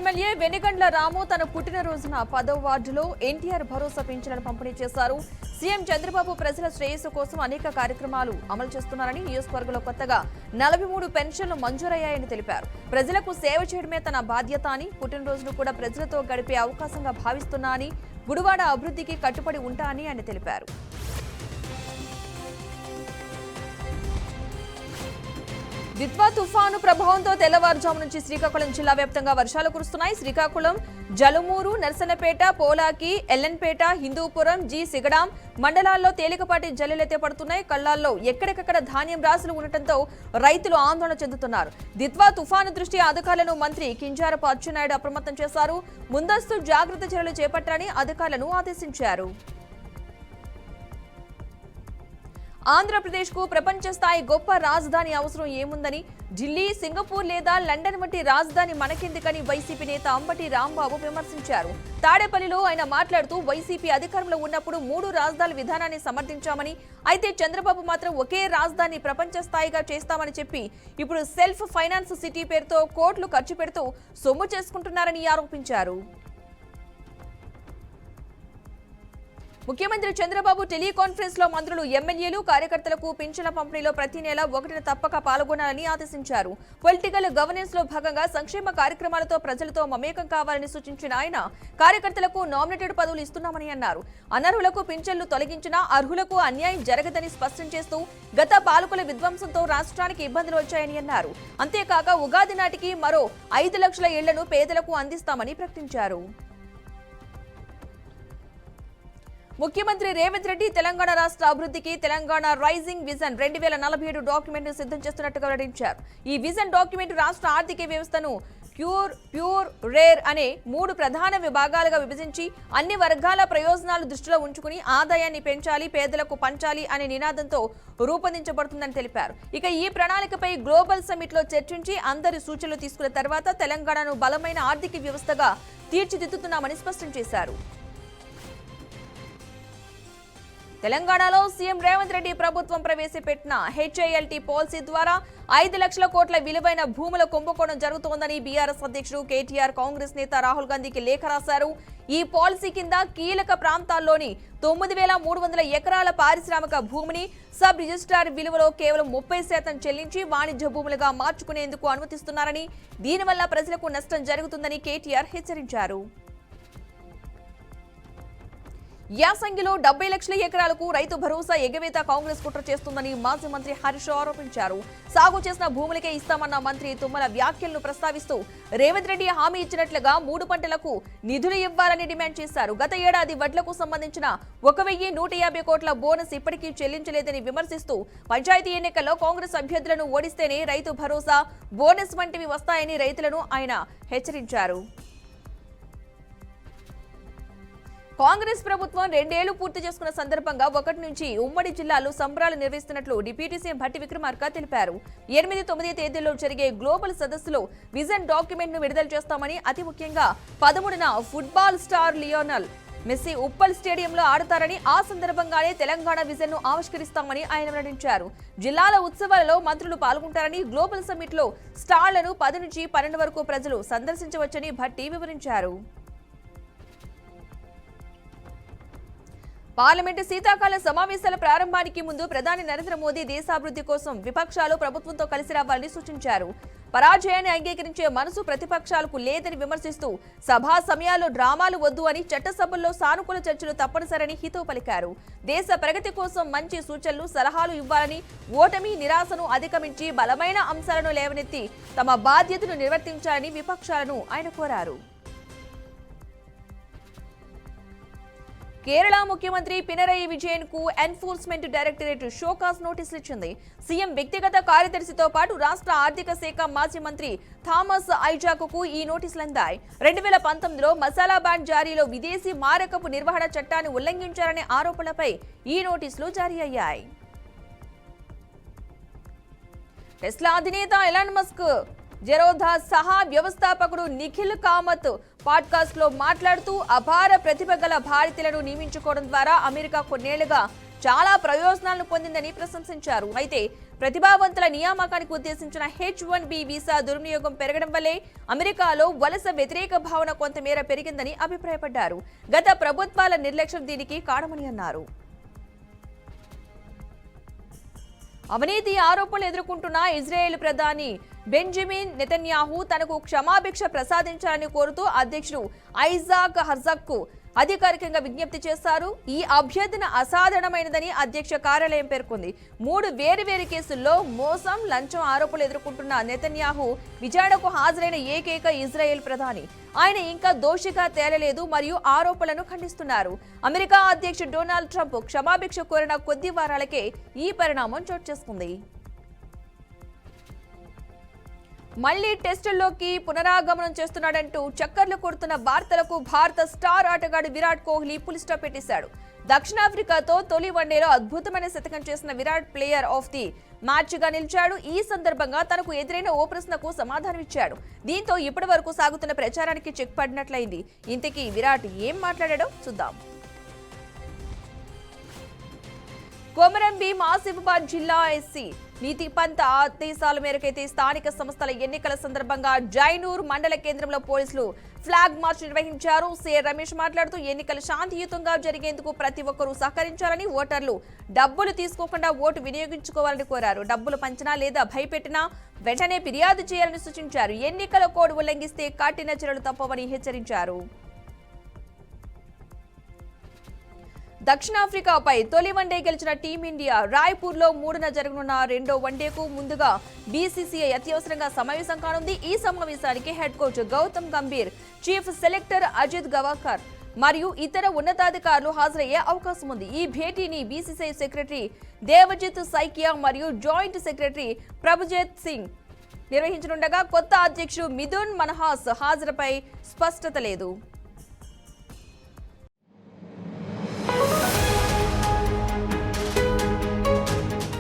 MLA Venigandla రాము తన పుట్టినరోజున 10వ వార్డులో ఎన్టీఆర్ భరోసా పింఛన్లను పంపిణీ చేశారు. సీఎం చంద్రబాబు ప్రజల శ్రేయస్సు కోసం అనేక కార్యక్రమాలు అమలు చేస్తున్నారని, నియోజకవర్గంలో కొత్తగా 43 పెన్షన్లు మంజూరయ్యాయని తెలిపారు. ప్రజలకు సేవ చేయడమే తన బాధ్యత అని, పుట్టినరోజును కూడా ప్రజలతో గడిపే అవకాశంగా భావిస్తున్నా అని, గుడివాడ అభివృద్ధికి కట్టుబడి ఉంటా అని ఆయన తెలిపారు. దిత్వా తుఫాను ప్రభావంతో తెల్లవారుజాము నుంచి శ్రీకాకుళం జిల్లా వ్యాప్తంగా వర్షాలు కురుస్తున్నాయి. శ్రీకాకుళం, జలుమూరు, నర్సన్నపేట, పోలాకి, ఎల్లన్పేట, హిందూపురం, సిగడాం మండలాల్లో తేలికపాటి జల్లులెత్తే పడుతున్నాయి. కళ్లాల్లో ఎక్కడికక్కడ ధాన్యం రాశులు ఉండటంతో రైతులు ఆందోళన చెందుతున్నారు. దిత్వా తుఫాను దృష్ట్యా అధికారులను మంత్రి కింజారపు అచ్చెన్నాయుడు అప్రమత్తం చేశారు. ముందస్తు జాగ్రత్త చర్యలు చేపట్టాలని అధికారులను ఆదేశించారు. ఆంధ్రప్రదేశ్కు ప్రపంచ స్థాయి గొప్ప రాజధాని అవసరం ఏముందని, ఢిల్లీ, సింగపూర్ లేదా లండన్ వంటి రాజధాని మనకెందుకని వైసీపీ నేత అంబటి రాంబాబు విమర్శించారు. తాడేపల్లిలో ఆయన మాట్లాడుతూ వైసీపీ అధికారంలో ఉన్నప్పుడు 3 రాజధానుల విధానాన్ని సమర్థించామని, అయితే చంద్రబాబు మాత్రం ఒకే రాజధాని ప్రపంచ స్థాయిగా చేస్తామని చెప్పి ఇప్పుడు సెల్ఫ్ ఫైనాన్స్ సిటీ పేరుతో కోట్లు ఖర్చు పెడుతూ సొమ్ము చేసుకుంటున్నారని ఆరోపించారు. ముఖ్యమంత్రి చంద్రబాబు టెలికాన్ఫరెన్స్ లో మంత్రులు, ఎమ్మెల్యేలు, కార్యకర్తలకు పింఛన్ల పంపిణీలో ప్రతి నెల 1న తప్పక పాల్గొనాలని ఆదేశించారు. పొలిటికల్ గవర్నెన్స్ లో భాగంగా సంక్షేమ కార్యక్రమాలతో ప్రజలతో మమేకం కావాలని సూచించిన ఆయన, కార్యకర్తలకు నామినేటెడ్ పదవులు ఇస్తున్నామని అన్నారు. అనర్హులకు పింఛన్లు తొలగించినా అర్హులకు అన్యాయం జరగదని స్పష్టం చేస్తూ గత పాలకుల విధ్వంసంతో రాష్ట్రానికి ఇబ్బందులు వచ్చాయని అన్నారు. అంతేకాక ఉగాది నాటికి మరో 5 లక్షల ఇళ్లను పేదలకు అందిస్తామని ప్రకటించారు. ముఖ్యమంత్రి రేవంత్ రెడ్డి తెలంగాణ రాష్ట్ర అభివృద్ధికి తెలంగాణ రైజింగ్ విజన్ 2047 డాక్యుమెంట్ ను సిద్ధం చేస్తున్నట్టుగా వెల్లడించారు. ఈ విజన్ డాక్యుమెంట్ రాష్ట్ర ఆర్థిక వ్యవస్థను ప్యూర్, రేర్ అనే 3 ప్రధాన విభాగాలుగా విభజించి అన్ని వర్గాల ప్రయోజనాలు దృష్టిలో ఉంచుకుని ఆదాయాన్ని పెంచాలి, పేదలకు పంచాలి అనే నినాదంతో రూపొందించబడుతుందని తెలిపారు. ఇక ఈ ప్రణాళికపై గ్లోబల్ సమ్మిట్ లో చర్చించి అందరి సూచనలు తీసుకున్న తర్వాత తెలంగాణను బలమైన ఆర్థిక వ్యవస్థగా తీర్చిదిద్దుతున్నామని స్పష్టం చేశారు. తెలంగాణలో సీఎం రేవంత్ రెడ్డి ప్రభుత్వం ప్రవేశపెట్టిన హెచ్ఐఎల్టీ పాలసీ ద్వారా 5 లక్షల కోట్ల విలువైన భూముల కుంభకోణం జరుగుతోందని బీఆర్ఎస్ అధ్యక్షుడు కేటీఆర్ కాంగ్రెస్ నేత రాహుల్ గాంధీకి లేఖ రాశారు. ఈ పాలసీ కింద కీలక ప్రాంతాల్లోని 9300 ఎకరాల పారిశ్రామిక భూమిని సబ్ రిజిస్ట్రార్ విలువలో కేవలం 30% చెల్లించి వాణిజ్య భూములుగా మార్చుకునేందుకు అనుమతిస్తున్నారని, దీనివల్ల ప్రజలకు నష్టం జరుగుతుందని కేటీఆర్ హెచ్చరించారు. యాసంగిలో 70 లక్షల ఎకరాలకు రైతు భరోసా ఎగవేత కాంగ్రెస్ కుట్ర చేస్తుందని మాజీ మంత్రి హరీష్ రావు ఆరోపించారు. సాగు చేసిన భూములకే ఇస్తామన్న మంత్రి తుమ్మల వ్యాఖ్యలను ప్రస్తావిస్తూ రేవంత్ రెడ్డి హామీ ఇచ్చినట్లుగా 3 పంటలకు నిధులు ఇవ్వాలని డిమాండ్ చేశారు. గత ఏడాది వడ్లకు సంబంధించిన 1150 కోట్ల బోనస్ ఇప్పటికీ చెల్లించలేదని విమర్శిస్తూ పంచాయతీ ఎన్నికల్లో కాంగ్రెస్ అభ్యర్థులను ఓడిస్తేనే రైతు భరోసా, బోనస్ వంటివి వస్తాయని రైతులను ఆయన హెచ్చరించారు. కాంగ్రెస్ ప్రభుత్వం 2 ఏళ్లు పూర్తి చేసుకున్న సందర్భంగా 1 నుంచి ఉమ్మడి జిల్లాలో సంబరాలు నిర్వహిస్తున్నట్లు డిప్యూటీ సీఎం భట్టి విక్రమార్క తెలిపారు. 8, 9 తేదీల్లో జరిగే గ్లోబల్ సదస్సులో విజన్ డాక్యుమెంట్ ను విడుదల చేస్తామని, అతి ముఖ్యంగా 13న football star Lionel Messi Uppal స్టేడియంలో ఆడతారని, ఆ సందర్భంగానే తెలంగాణ విజన్ ను ఆవిష్కరిస్తామని ఆయన వెల్లడించారు. జిల్లాల ఉత్సవాలలో మంత్రులు పాల్గొంటారని, గ్లోబల్ సమ్మిట్ లో స్టాళ్లను 10 నుంచి 12 వరకు ప్రజలు సందర్శించవచ్చని భట్టి వివరించారు. పార్లమెంటు శీతాకాల సమావేశాల ప్రారంభానికి ముందు ప్రధాని నరేంద్ర మోదీ దేశాభివృద్ధి కోసం విపక్షాలు ప్రభుత్వంతో కలిసి రావాలని సూచించారు. పరాజయాన్ని అంగీకరించే మనసు ప్రతిపక్షాలకు లేదని విమర్శిస్తూ సభా సమయాల్లో డ్రామాలు వద్దు అని, చట్టసభల్లో సానుకూల చర్చలు తప్పనిసరని హితవు పలికారు. దేశ ప్రగతి కోసం మంచి సూచనలు, సలహాలు ఇవ్వాలని, ఓటమి, నిరాశను అధిగమించి బలమైన అంశాలను లేవనెత్తి తమ బాధ్యతను నిర్వర్తించాలని విపక్షాలను ఆయన కోరారు. కేరళ ముఖ్యమంత్రి పినరయి విజయన్ కు ఎన్ఫోర్స్మెంట్ డైరెక్టరేట్ షోకాస్ నోటీసులు ఇచ్చింది. సీఎం వ్యక్తిగత కార్యదర్శితో పాటు రాష్ట్ర ఆర్థిక శాఖ మాజీ మంత్రి థామస్ ఐజాక్కు ఈ నోటీసులు అందాయి. 2019లో మసాలా బ్యాన్ జారీలో విదేశీ మారకపు నిర్వహణ చట్టాన్ని ఉల్లంఘించారనే ఆరోపణలపై ఈ నోటీసులు జారీ అయ్యాయి. టెస్లా అధినేత ఎలాన్ మస్క్ జెరోదా సహా వ్యవస్థాపకుడు నిఖిల్ కామత్ పాడ్కాస్ట్ లో మాట్లాడుతూ అపార ప్రతిభ గల భారతీయులను నియమించుకోవడం ద్వారా అమెరికా కొన్నేళ్లుగా చాలా ప్రయోజనాలను పొందిందని ప్రశంసించారు. అయితే ప్రతిభావంతుల నియామకానికి ఉద్దేశించిన H1B వీసా దుర్వినియోగం పెరగడం వల్లే అమెరికాలో వలస వ్యతిరేక భావన కొంతమేర పెరిగిందని అభిప్రాయపడ్డారు. గత ప్రభుత్వాల నిర్లక్ష్యం దీనికి కారణమని అన్నారు. అవినీతి ఆరోపణలు ఎదుర్కొంటున్న ఇజ్రాయెల్ ప్రధాని బెంజమిన్ నెతన్యాహు తనకు క్షమాభిక్ష ప్రసాదించాలని కోరుతూ అధ్యక్షుడు ఐజాక్ హెర్జాగ్కు అధికారికంగా విజ్ఞప్తి చేశారు. ఈ అభ్యర్థన అసాధారణమైనదని అధ్యక్ష కార్యాలయం పేర్కొంది. 3 వేరువేరు కేసుల్లో మోసం, లంచం ఆరోపణలు ఎదుర్కొంటున్న నెతన్యాహు విచారణకు హాజరైన ఏకైక ఇజ్రాయెల్ ప్రధాని. ఆయన ఇంకా దోషిగా తేలలేదు మరియు ఆరోపణలను ఖండిస్తున్నారు. అమెరికా అధ్యక్షుడు డొనాల్డ్ ట్రంప్ క్షమాభిక్ష కోరిన కొద్ది వారాలకే ఈ పరిణామం చోటు చేసుకుంది. మళ్లీ టెస్టుల్లోకి పునరాగమనం చేస్తున్నాడంటూ చక్కర్లు కొడుతున్న వార్తలకు భారత స్టార్ ఆటగాడు విరాట్ కోహ్లీ పులి స్టాప్ పెట్టేశాడు. దక్షిణాఫ్రికాతో తొలి వన్డేలో అద్భుతమైన శతకం చేసిన Virat player of the match గా నిలిచాడు. ఈ సందర్భంగా తనకు ఎదురైన ఓ ప్రశ్నకు సమాధానమిచ్చాడు. దీంతో ఇప్పటి వరకు సాగుతున్న ప్రచారానికి చెక్ పడినట్లయింది. ఇంతకీ విరాట్ ఏం మాట్లాడాడో చూద్దాం. కొమరం భీం ఆసిఫాబాద్ జిల్లా ఎస్సీ నీతి పంత ఆదేశాల మేరకైతే స్థానిక సంస్థల ఎన్నికల సందర్భంగా జైనూర్ మండల కేంద్రంలో పోలీసులు ఫ్లాగ్ మార్చ్ నిర్వహించారు. సీఆర్ రమేష్ మాట్లాడుతూ ఎన్నికలు శాంతియుతంగా జరిగేందుకు ప్రతి ఒక్కరూ సహకరించాలని, ఓటర్లు డబ్బులు తీసుకోకుండా ఓటు వినియోగించుకోవాలని కోరారు. డబ్బులు పంచినా లేదా భయపెట్టినా వెంటనే ఫిర్యాదు చేయాలని సూచించారు. ఎన్నికల కోడ్ ఉల్లంఘిస్తే కఠిన చర్యలు తప్పవని హెచ్చరించారు. దక్షిణాఫ్రికాపై తొలి వన్డే గెలిచిన టీమిండియా రాయ్పూర్లో 3న జరగనున్న రెండో వన్డేకు ముందుగా బీసీసీఐ అత్యవసరంగా సమావేశం కానుంది. ఈ సమావేశానికి head coach Gautam Gambhir, chief selector Ajit Gavakar మరియు ఇతర ఉన్నతాధికారులు హాజరయ్యే అవకాశం ఉంది. ఈ భేటీని బీసీసీఐ సెక్రటరీ దేవజిత్ సైకియా మరియు జాయింట్ సెక్రటరీ ప్రభుజిత్ సింగ్ నిర్వహించనుండగా కొత్త అధ్యక్షుడు మిథున్ మన్హాస్ హాజరుపై స్పష్టత లేదు.